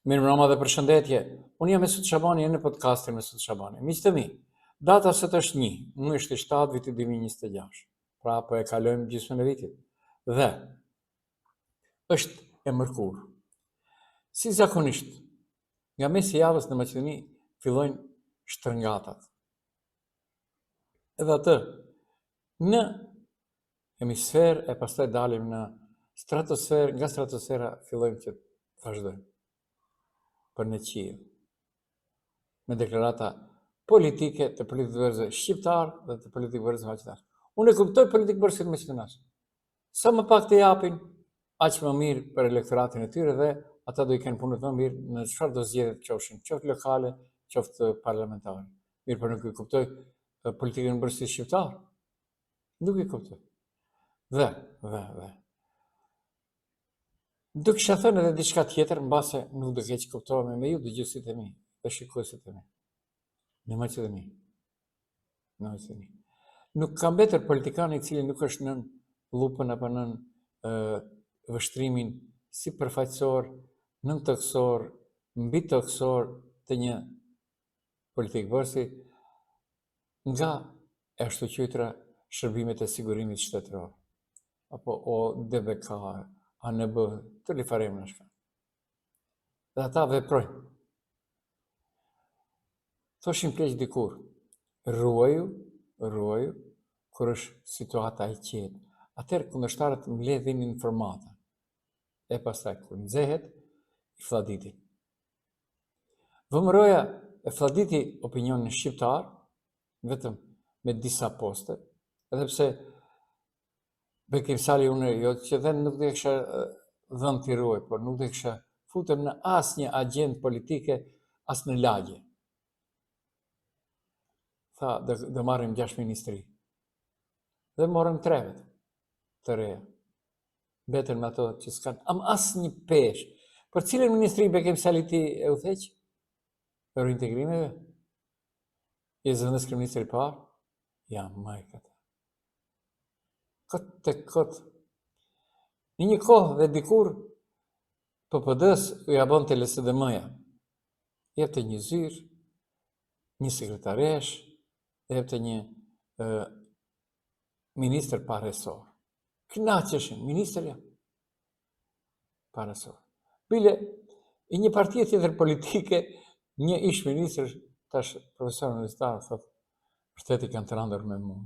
Mirë mbrëma dhe përshëndetje. Unë jam Mesut Shabani në podcastin Mesut Shabani. Miq të mi, data sot është 1/7 viti 2026. Pra po e kalojmë gjysmën e vitit. Dhe është e mërkurë. Si zakonisht, nga mesi i javës në Maqedoni fillojnë shtrëngatat. Edhe atë në hemisferë e pastaj dalim në stratosferë, nga stratosfera fillojmë që vazhdojmë për në qiell, me deklarata politike të politikëve shqiptarë dhe të politikëve maqedonar. Unë e kuptoj politikët maqedonar. Sa më pak të japin, aq më mirë për elektoratin e tyre dhe ata do i kenë punët më mirë në çfarë do zgjedhjet qofshin, qoftë lokale, qoftë parlamentare. Mirë, por nuk e kuptoj politikën bërësi shqiptar. Nuk e kuptoj. Dhe. Do kisha thënë edhe diçka tjetër, mbase nuk do keq kuptohemi me ju dëgjuesit e mi dhe shikuesit e mi. Në Maqedoni. Nuk ka mbetur politikan i cili nuk është nën lupën apo nën vështrimin si përfaqësor, nën toksor, mbi toksor të një politikbërësi nga e ashtu quajtura shërbimet e sigurimit shtetëror, apo ODBK, ANB, të rifarem në shka. Dhe ata veprojnë. Thoshin pleq dikur, ruaju, kur është situata e qetë. Atëherë kundërshtarët mbledhin informata. E pastaj kur nxehet, i flladitin. Vëmëroja e flladiti opinionin shqiptar, vetëm me disa poste, edhe pse Bekim Sali unë që dhe nuk dhe kësha dhënë t'i ruaj, por nuk dhe kësha futën në asë një agendë politike, asë në lagje. Tha, dhe marrim 6 ministri. Dhe morëm 3 të reja. Betën me ato që s'kanë asë një pesh. Për cilën ministri Bekim Sali ti e u theq? Për integrimeve? Je zëvendës kryeministri parë? Ja, majkat. Këtë të këtë. Në një kohë dhe dikur, PPD-s u jabon të LSDM-ja. Jepte një zyrë, një sekretaresh, jepte një ministër pa resor. Knaqeshin, ministërja pa resor. Bile, i një partije tjetër politike, një ish ministër, tash profesor universitar, thot, shteti kanë të randër me mu.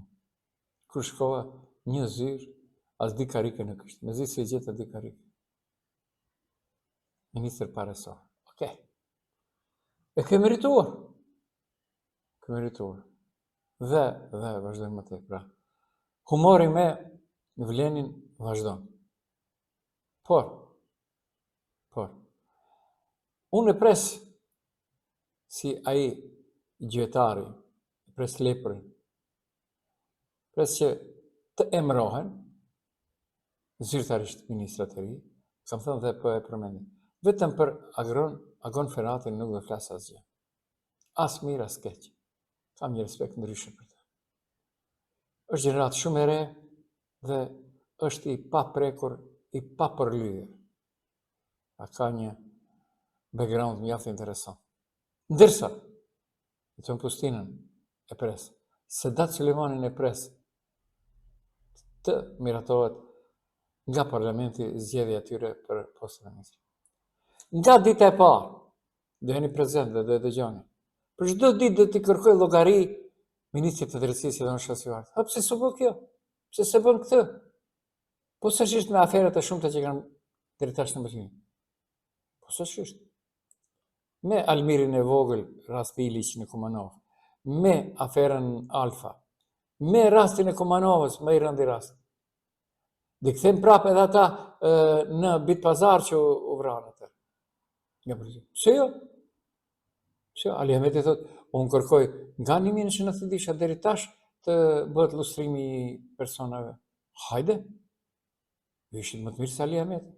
Kur shkova, një zyrë, as di karike në kështë. Me zi se gjithë di karike. Ministër pa resor. Okej. E ke merituar. Dhe vazhdojmë më të pra. Humori me vlenin vazhdojmë. Por, unë e pres si aji gjyetari, pres lepërin, pres që të emrohen, zyrtarisht ministrat e ri, kam thënë dhe po e përmendin, vetëm për Agon Feratin nuk dhe flasë asgjë. As mirë, as keq. Kam një respekt ndryshëm për të. Është gjenerat shumë e re dhe është i paprekur, i papërlyer. Ka një background mjaft interesant. Ndërsa, e të në pustinën e pres, Sedat Suleimanin e pres, të miratohet nga parlamenti zgjedhja atyre për postën e ministrit. Nga dita e parë, do jeni prezent dhe do e dëgjoni. Për çdo ditë do t'i kërkoj llogari ministrit të drejtësisë dhe Shasivarit. Ha pse s'u bë kjo? Pse s'e bën këtë? Po sërisht me aferat e shumta që kanë deri tash në Maqedoni. Po sërisht. Me Almirin e vogël, rasti Iliç në Kumanov, me aferën Alfa, me rastin e Kumanovës, më i rëndi rast. Dhe këthejmë prapë edhe ata në Bit Pazar që u vranë atë. Pse jo? Ali Ahmeti thot, unë kërkoj nga 1990 deri tash të bëhet lustrimi i personave. Hajde. Ishin më të mirë se Ali Ahmeti.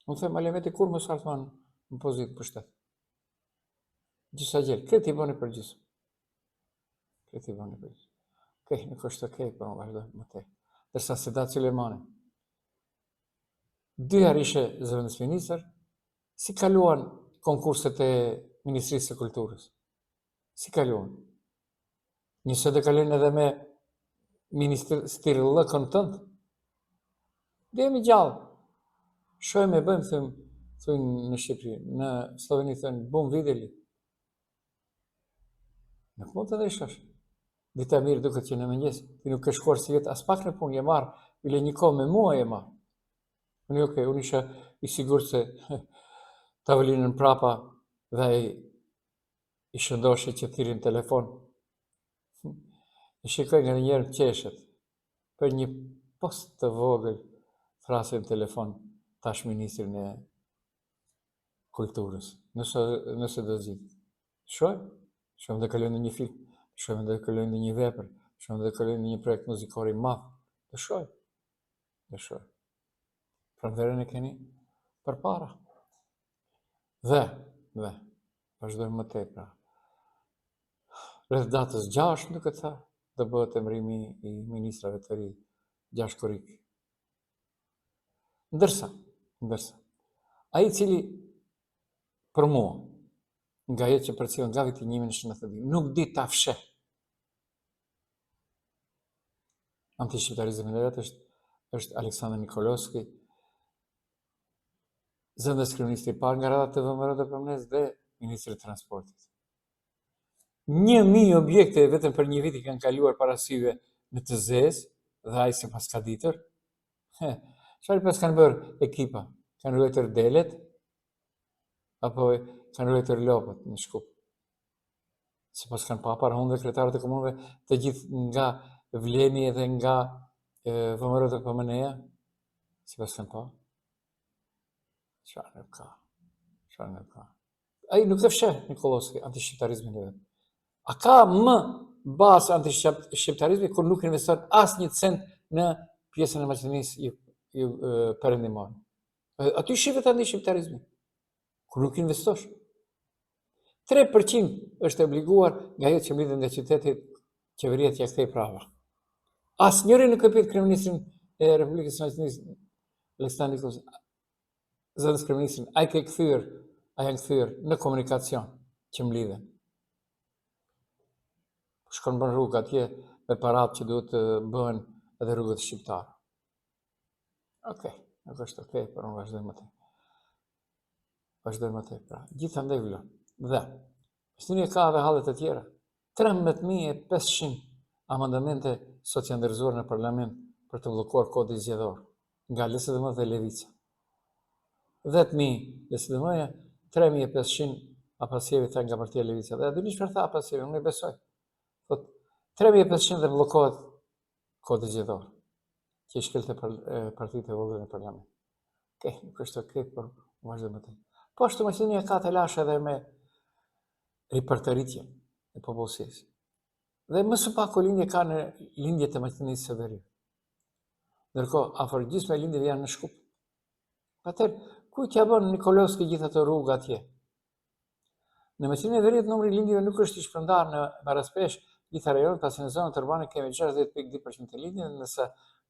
Unë them Ali Ahmeti kur më sartuan në pozitë për shtet. Gjisa gjelë, këtë i bëni për gjisë. Okej, nuk është okej, për më vazhdo më tej. Dërsa Sedat Suleimani. 2 herë ishe zëvendës ministër, si kaluan konkurset e Ministrisë së Kulturës? Si kaluan? Njëse dhe kaluan edhe me ministrillëkën tëndë? Dhe jemi gjallë. Shojmë e bëjmë, thënë në Shqipëri, në Sloveni thënë, bum videli. Nuk mund të dhe ishash. Dita mirë duket që në mëngjes, ti nuk e shkuar si vetë as pak në punë, je marrë, bile një kohë me mua je marrë. Unë isha i sigur se tavolinën prapa dhe i shëndoshe që thirin telefon. I shikoj nga njerë qeshet, për një post të vogël, frasin telefon tash ministrin e kulturës, nëse do zhitë. Shojmë dhe kalojnë në një film, shojmë dhe kalojnë në një vepër, shojmë dhe kalojnë në një projekt muzikori madh, dhe shojmë. Pranverën e keni për para. Dhe, vazhdojmë më tej pra. Rreth datës 6, duke tha, dhe bëhet emërimi i ministrave të ri, 6 korrik. Ndërsa, ai i cili për mua, nga jetë që përcjell nga viti 1992, nuk di ta fsheh antishqiptarizmin e vetë, është Aleksandr Nikolovski, zëndës kryeministri i parë nga radha të VMR-të përmes dhe ministri i transportit. 1000 objekte vetëm për një vit i kanë kaluar para syve në të zezë, dhe ai sipas ka ditur. Çfarë pas kanë bërë ekipa? Kanë ruajtur delet apo kanë ruajtur lopët në Shkup? Sipas kanë pa para hundë kryetarët e komunëve, të gjithë nga Vleni edhe nga VMR-të PMN-ja, sipas kanë pa. Çfarë nuk ka. Ai nuk e fsheh Nikolovski antishqiptarizmin e vet. A ka më bazë antishqiptarizmi kur nuk investon asnjë cent në pjesën e Maqedonisë perëndimore? Aty shihet antishqiptarizmi. Kur nuk investosh. 3% është obliguar nga ajo që mbledhen nga qytetit, qeveria t'ia kthej prapa. Asnjëri nuk e pyet kryeministrin e Republikës së Maqedonisë, Aleksandr Nikolovski, zëdhës kryeministrin, a janë kthyer në komunikacion që mbledhen. Shkon bën rrugë atje me paratë që duhet të bëhen edhe rrugët shqiptare. Okej, nuk është okej, por unë vazhdoj më tej. Pra, gjithandaj vlon. Dhe Maqedonia ka edhe hallet e tjera. 13.500 amandamente sot janë ndërzuar në parlament për të bllokuar kodin zgjedhor nga LSDM dhe Levica. 10.000 LSDM-ja, 3.500 Apasjevi tha nga Partia Levica. Dhe dy çfarë tha Apasjevi, unë e besoj. Thot 3.500 dhe bllokohet kodi zgjedhor, që i shkelte partitë e vogla në parlament. Okej, nuk është okej, por vazhdo më tej. Po ashtu Maqedonia ka të lashë edhe me ripërtëritjen e popullsisë. Dhe më së paku lindje ka në lindjet e Maqedonisë së Veriut. Ndërkohë, afër gjysmë e lindjeve janë në Shkup. Atëherë, ku t'ja bën Nikolovski gjithë ato rrugë atje? Në Maqedoninë e Veriut numri i lindjeve nuk është i shpërndar në marrëspesh gjitha rajonet, pasi në zonat urbane kemi 60.2% të lindjeve, ndërsa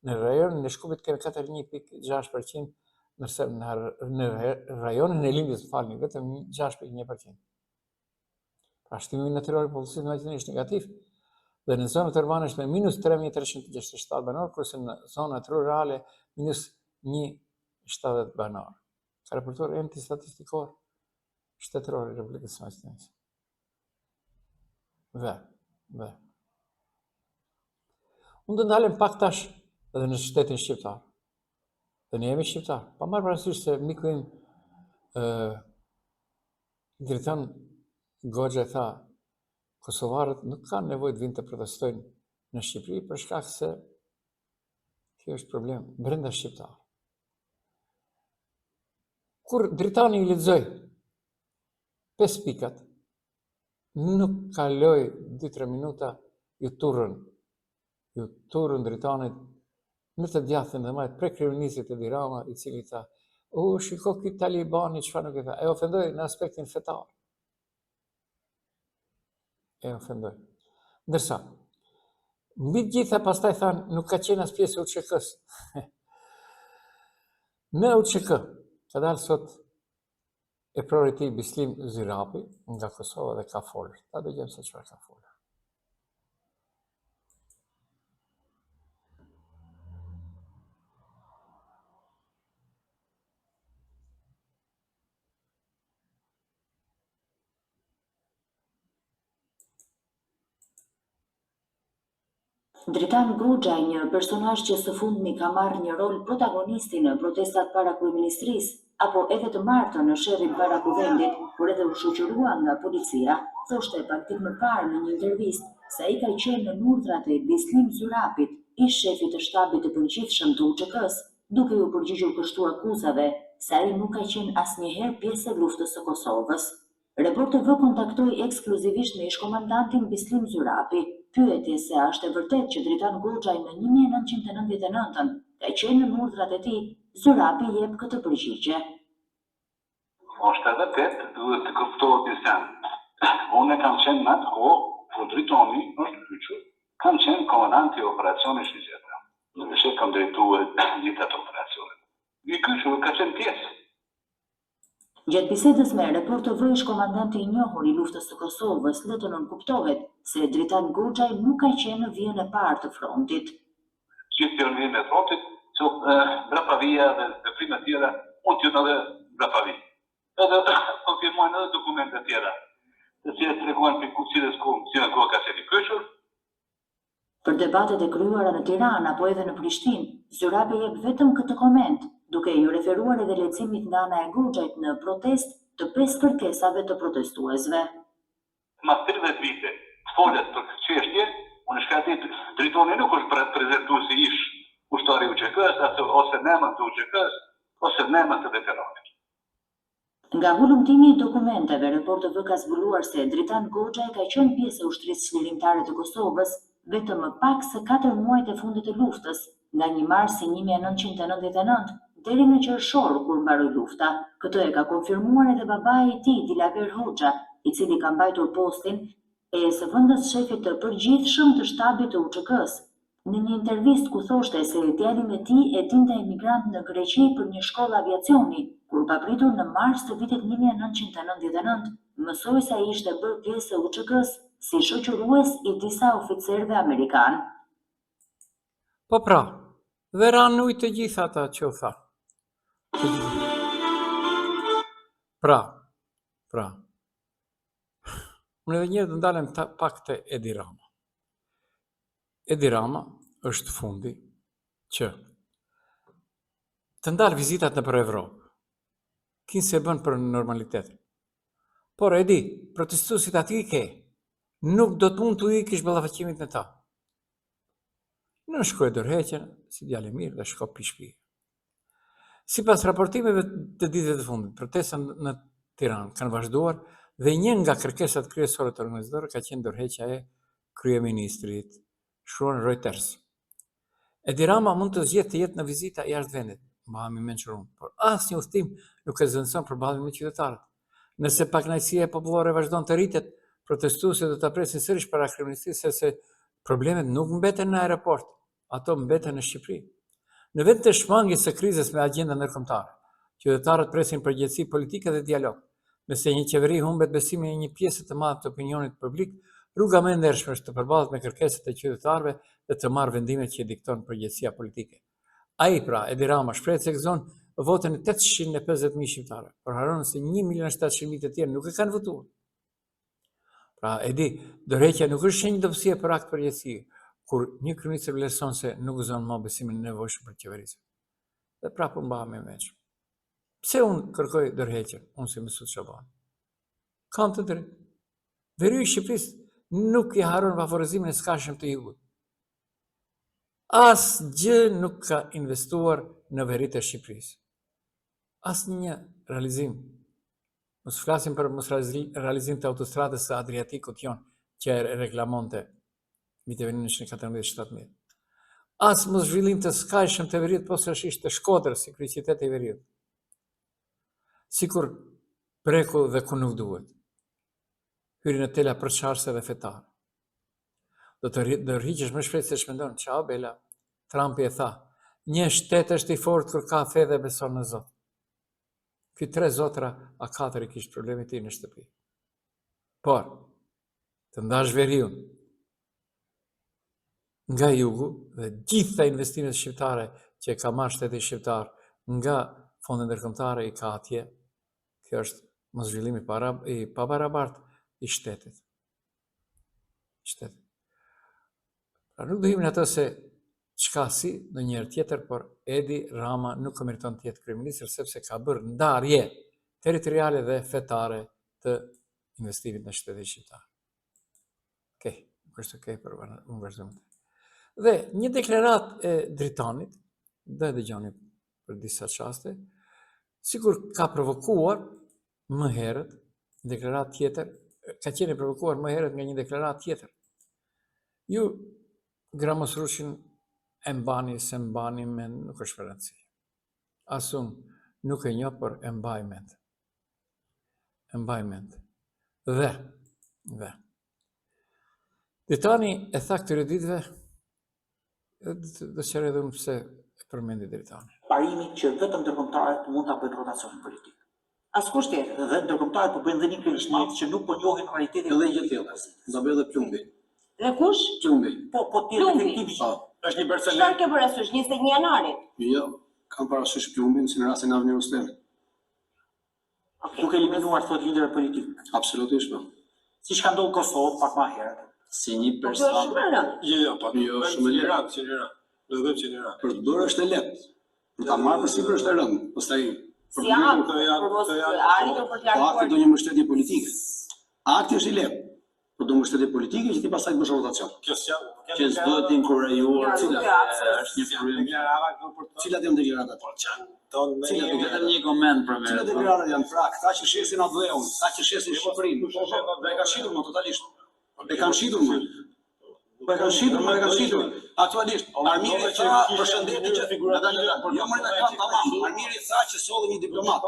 në rajonin e Shkupit kemi 41.6%, ndërsa në rajonin e lindjes, vetëm 6.1%. Pra shtimi natyror i popullsisë në Maqedoni është negativ, dhe në zonat urbane është me -3.367 banor, kurse në zonat rurale -1.70 banor. Ka raportuar enti statistikor shtetëror i Republikës së Maqedonisë. Dhe. Unë do ndalem pak tash edhe në shtetin shqiptar. Dhe ne jemi shqiptar. Pa marrë parasysh se miku im Dritan Goxha tha, kosovarët nuk kanë nevojë të vinë të protestojnë në Shqipëri për shkak se kjo është problem brenda shqiptar. Kur Dritani i lexoi 5 pikat, nuk kaloi 2-3 minuta, ju turrën Dritanit në të djathtën dhe majtë pre kryeministit Edi Rama, i cili tha, shiko ky talibani, çfarë nuk e tha, e ofendoi në aspektin fetar. Ndërsa, mbi të gjitha pastaj thanë, nuk ka qenë as pjesë e UÇK-s. Në UÇK, ka dalë sot e prori ti Bislim Zyrapi nga Kosova dhe ka folur. Ta dëgjojmë se çfarë ka folur. Dritan Goxha, një personazh që së fundmi ka marrë një rol protagonisti në protestat para kryeministrisë, apo edhe të martën në sherrin para kuvendit, por edhe u shoqërua nga policia, thoshte pak ditë më parë në një intervistë se ai ka qenë në urdhrat e Bislim Zyrapit, ish shefit të shtabit të përgjithshëm të UÇK-s, duke u përgjigjur kështu akuzave se ai nuk ka qenë asnjëherë pjesë e luftës së Kosovës. Report TV kontaktoi ekskluzivisht me ish-komandantin Bislim Zyrapi, pyetje se a është e vërtetë që Dritan Goxha në 1999 ka qenë në urdhrat e tij. Zyrapi jep këtë përgjigje. Është e vërtetë, duhet të kuptohet një sen. Unë kam qenë në atë kohë, po Dritoni është kyçur, kam qenë komandant i operacionit shqiptar. Nuk kam drejtuar gjithë ato operacione. I kyçur ka qenë pjesë. Gjatë bisedës me Report TV, ish-komandanti i njohur i luftës së Kosovës le të nënkuptohet se Dritan Goxha nuk ka qenë në vijën e parë të frontit. Gjithë në vijën e frontit, që Brapavia dhe veprimet tjera mund të jenë edhe Brapavi. Edhe konfirmojnë edhe dokumente tjera, të cilat tregojnë për cilës kohë ka qenë i kyçur. Për debatet e kryuara në Tiranë apo edhe në Prishtinë, Zyrapi jep vetëm këtë koment, duke ju referuar edhe lehtësimit nga ana e Goxhait në protestë të 5 kërkesave të protestuesve. Mas 30 vite të folet për çështje, unë shkati Dritoni nuk është prezantuar si ish ushtari i UÇK-s ose nëmën të UÇK-s ose nëmën të veteranit. Nga hulumtimi i dokumenteve, Report TV ka zbuluar se Dritan Goxha ka qenë pjesë e ushtrisë çlirimtare të Kosovës vetëm më pak se 4 muajt e fundit të luftës, nga 1 marsi 1999 deri në qershor kur mbaroi lufta. Këtë e ka konfirmuar edhe babai i tij, Dilaver Hoxha, i cili ka mbajtur postin e zëvendës shefit të përgjithshëm të shtabit të UÇK-s. Në një intervistë ku thoshte se djali i tij e dinte emigrant në Greqi për një shkollë aviacioni, kur papritur në mars të vitit 1999, mësoi se ai ishte bërë pjesë e UÇK-s si shoqërues i disa oficerëve amerikan. Po pra, dhe ranuj të gjitha ata që u tha. Pra, unë edhe njërë të ndalem pak të Edi Rama. Edi Rama është fundi që të ndalë vizitat në për Evropë. Kinë se bën për normalitetin. Por Edi, protestuesit aty ke, nuk do të mund të ikësh ballafaqimit në ta. Në shkoj dorëheqjen, si djalë mirë dhe shko pishpi. Sipas raportimeve të ditëve të fundit, protestat në Tiranë kanë vazhduar dhe një nga kërkesat kryesore të organizatorëve ka qenë dorëheqja e kryeministrit, shkruan Reuters. Edi Rama mund të zgjedhë të jetë në vizita jashtë vendit, mbahemi mençur, por asnjë udhtim nuk e zëvendëson përballjen me qytetarët. Nëse pakënaqësia popullore vazhdon të rritet, protestuesit do ta presin sërish para kryeministrisë se problemet nuk mbeten në aeroport, ato mbeten në Shqipëri. Në vend të shmangjes së krizës me agjenda ndërkombëtare, qytetarët presin përgjegjësi politike dhe dialog. Nëse një qeveri humbet besimin e një pjesë të madhe të opinionit publik, rruga më e ndershme është të përballet me kërkesat e qytetarëve dhe të marrë vendimet që dikton përgjegjësia politike. Ai pra, Edi Rama shpreh se gëzon votën e 850.000 shqiptarë, por haron se 1.700.000 të tjerë nuk e kanë votuar. Pra, Edi, dorëheqja nuk është shenjë dobësie për akt përgjegjësie, kur një kryeminist vlerëson se nuk gëzon më besimin e nevojshëm për qeverisë. Dhe prapë mbahemi me mençur. Pse unë kërkoj dorëheqjen, unë si Mesut Shaban? Kam të drejtë. Veri i Shqipërisë nuk i haron favorizimin e skajshëm të jugut. Asgjë nuk ka investuar në veritë e Shqipërisë. Asnjë realizim. Mos flasim për mos realizim të autostradës së Adriatikut jon, që e reklamonte viteve 1914-17. As mos zhvillim të skajshëm të veriut, posaçërisht të Shkodrës si kryeqytet i veriut. Sikur preku dhe ku nuk duhet. Hyri në tela përçarse dhe fetare. Do të rriqesh më shpejt se ç'mendon. Ciao Bela. Trumpi e tha, një shtet është i fortë kur ka fe dhe beson në Zot. Ky 3 zotra, a 4 i kishte problemi ti në shtëpi. Por, të ndash veriun nga jugu dhe gjitha investimet shqiptare që ka marrë shteti shqiptar nga fondet ndërkombëtare i ka atje. Kjo është moszhvillimi i pabarabartë i shtetit. Pra nuk do himin ato se çka si në njërë tjetër, por Edi Rama nuk e meriton të jetë kryeministër sepse ka bërë ndarje territoriale dhe fetare të investimit në shtetin shqiptar. Okej, është okej për unë vazhdojmë. Dhe një deklarat e Dritanit, dhe dëgjoni për disa çaste, sikur ka provokuar më herët, deklarat tjetër, ka qenë provokuar më herët nga një deklarat tjetër. Ju gramosrushin e mbani, se mbani mend, nuk është rëndësi. Asun nuk e njoh, por e mbaj mend. E mbaj mend. Dhe. Dritani e tha këtyre ditëve, do qërë edhe unë pse e përmendi Dritani. Parimi që vetëm ndërkombëtarët mund ta bëjnë rotacionin politik. Askush tjetër. Dhe ndërkombëtarët po bëjnë dhe një kryeministër që nuk po njohin realitetin Edhe gjë tjetër. Do bëj edhe plumbi. Dhe kush? Plumbi. Po tjetër Plumbi. efektivi që Është një personel. Çfarë ke parasysh 21 janarit? Jo, kam parasysh plumbin si në rastin e Avni Rustemit. duke eliminuar thot liderët politik. Absolutisht po. Siç ka ndodhur Kosovë pak më herët. Si një Po kjo është person. shumë e rëndë. Jo, po Jo, shumë e lehtë. Do të bëjmë qenerat. Për të bërë është e lehtë. Për ta marrë përsipër është e rëndë. Pastaj Si aktë, për mos arritur për të po akti larguar. do një mbështetje politike. Akti është i lehtë. Po do mbështetje politike që ti pastaj të bësh rotacion. Kjo s'janë. Që s'duhet të inkurajuar, Ja, cilat nuk japse. është një problem. Deklarata këtu për të. Cilat janë deklaratat? Po çan. Ton me Cilat një vetëm një koment për Cilat deklaratat janë pra, këta që shesin ADE-un, këta që shesin Shqipërinë. Dhe e kanë shitur më totalisht. E kanë shitur më. Po e kanë shitur. Aktualisht, Armiri tha përshëndetje që jo më në kam tamam. Armiri tha që solli një diplomat.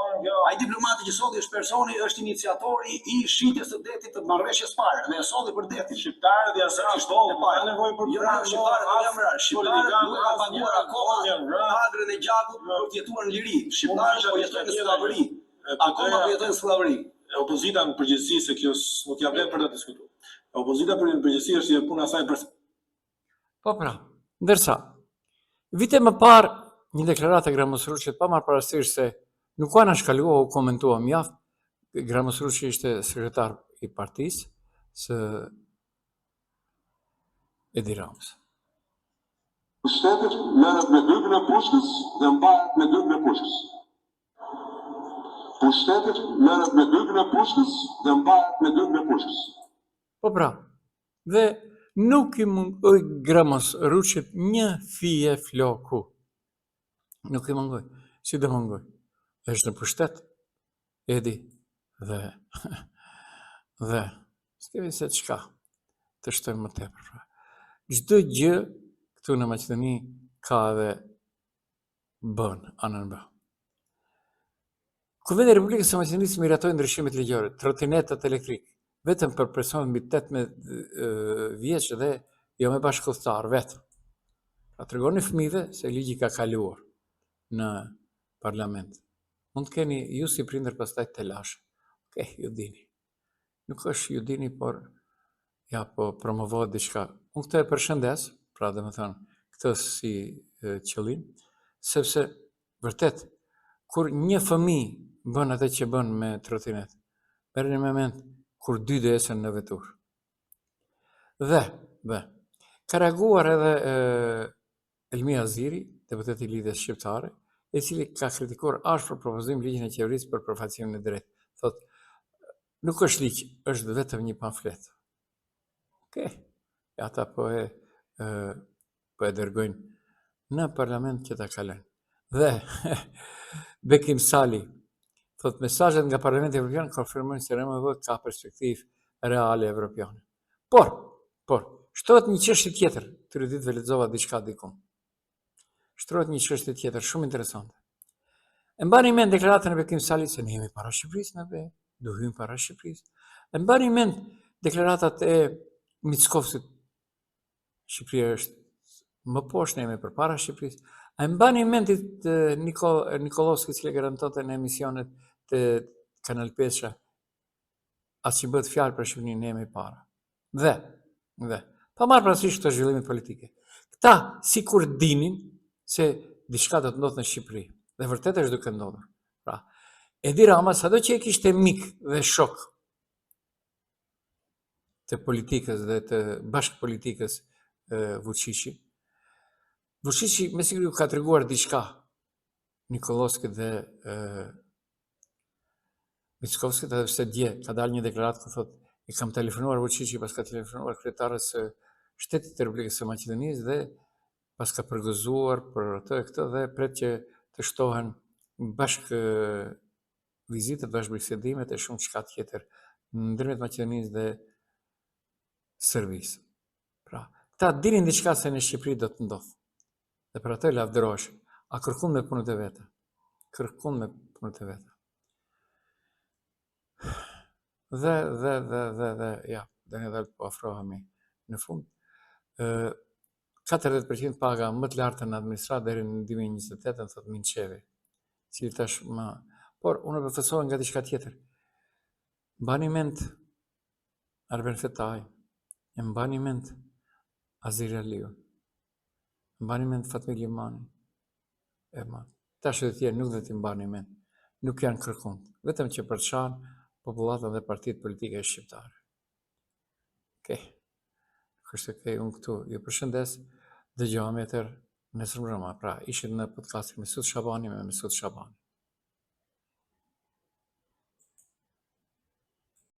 Ai diplomati që solli është personi, është iniciatori i shitjes së detit të marrëveshjes parë. Dhe e solli për detin. shqiptarët janë sa shtollë, ka nevojë për Jo, shqiptarët nuk janë vrarë. Shqiptarët nuk kanë paguar akoma padrën e gjakut për të jetuar në liri. Shqiptarët po jetojnë në skllavëri. Akoma po jetojnë në skllavëri. Opozita në përgjithësi se kjo nuk ja vlen për të diskutuar. Opozita për në përgjithësi është një punë asaj për Po pra, ndërsa, vite më parë, një deklaratë e Gramosrushit pa marrë parasysh se nuk ka nënshkalua u komentua mjaft, Gramosrushi ishte sekretar i partisë së Edi Ramës. Pushtetit merret me dyrkën e pushkës dhe mbahet me dyrkën e pushkës. Pushtetit merret me dyrkën e pushkës dhe mbahet me dyrkën e pushkës. Po pra, dhe nuk i mungoj Gramosrushit një fije floku. Nuk i mungoj. Si do mungoj? Është në pushtet, Edi, dhe s'kemi se çka të shtojmë më tepër. Çdo gjë këtu në Maqedoni ka edhe bën, anën bë. Kuvendit e Republikës së Maqedonisë miratoi ndryshimet ligjore, trotinetët elektrik, vetëm për personat mbi 18 vjeç dhe jo me bashkëkohëtar vetëm. Pra tregoni fëmijëve se ligji ka kaluar në parlament. Mund të keni ju si prindër pastaj të lash. Okej, ju dini. Nuk është ju dini, por ja po promovohet diçka. Unë këtë e përshëndes, pra dhe më thënë, këtë si qëllim, sepse vërtet, kur një fëmijë bën atë që bën me trotinet, merrni në moment kur dy do ecën në vetur. Dhe, ka reaguar edhe Elmi Aziri, deputeti i lidhjes shqiptare, i cili ka kritikuar ashpër propozim ligjin e qeverisë për përfaqësimin e drejtë. Thotë, nuk është ligj, është vetëm një pamflet. Okej, ata po e dërgojnë në parlament që ta kalojnë. Dhe Bekim Sali thot mesazhet nga Parlamenti Evropian konfirmojnë se RMV ka perspektivë reale evropiane. Por, shtohet një çështje tjetër, këtyre ditëve lexova diçka diku. Shtrohet një çështje tjetër shumë interesante. E mbani mend deklaratën e Bekim Sali se ne jemi para Shqipërisë, ne do hyjmë para Shqipërisë. E mbani mend deklaratat e Mickovsit, Shqipëria është më poshtë, ne jemi përpara Shqipërisë. A e mbani mend Nikolovski, i cili garantonte në emisionet të Kanal 5-sha, atë që bëhet fjalë për Shqipërinë ne jemi para. Dhe, pa marrë parasysh këto zhvillimet politike. Këta sikur dinin se diçka do të ndodhë në Shqipëri. Dhe vërtet është duke ndodhur. Pra, Edi Rama, sado që e kishte mik dhe shok të politikës dhe të bashkëpolitikës Vučići, Vučići me siguri ka treguar diçka Nikolovskit dhe Mickovskit, edhe pse dje ka dalë një deklaratë ku thotë i kam telefonuar Vučići, pas ka telefonuar kryetarës së Shtetit të Republikës së Maqedonisë dhe pas ka përgëzuar për atë e këtë dhe pret që të shtohen bashkë vizitet, bashkë bisedimet e shumë çka tjetër ndërmjet Maqedonisë dhe Serbisë. Pra, ta dinin diçka se në Shqipëri do të ndodh. Dhe për atë lavdëroheshin. A kërkon me punët e veta. Kërkon me punët e veta. Dhe, ja, dhe ne dhe po afrohemi në fund. 40% paga më të lartë në administratë deri në 2028, thot Minçevi, cili tash më... Por, unë përfësohen nga diçka tjetër. Mbani mend Arben Fetaj, e mbani mend Azir Aliu, mbani mend Fatmir Limani, tash edhe tjerë nuk dhe t'i mbani mend, nuk janë kërkuar, vetëm që përçan popullatën dhe partitë politike shqiptare. Okej. Kështu që unë këtu ju përshëndes, dëgjohemi tjetër nesër mbrëma. Pra, ishit në podcastin Mesut Shabani me Mesut Shabani.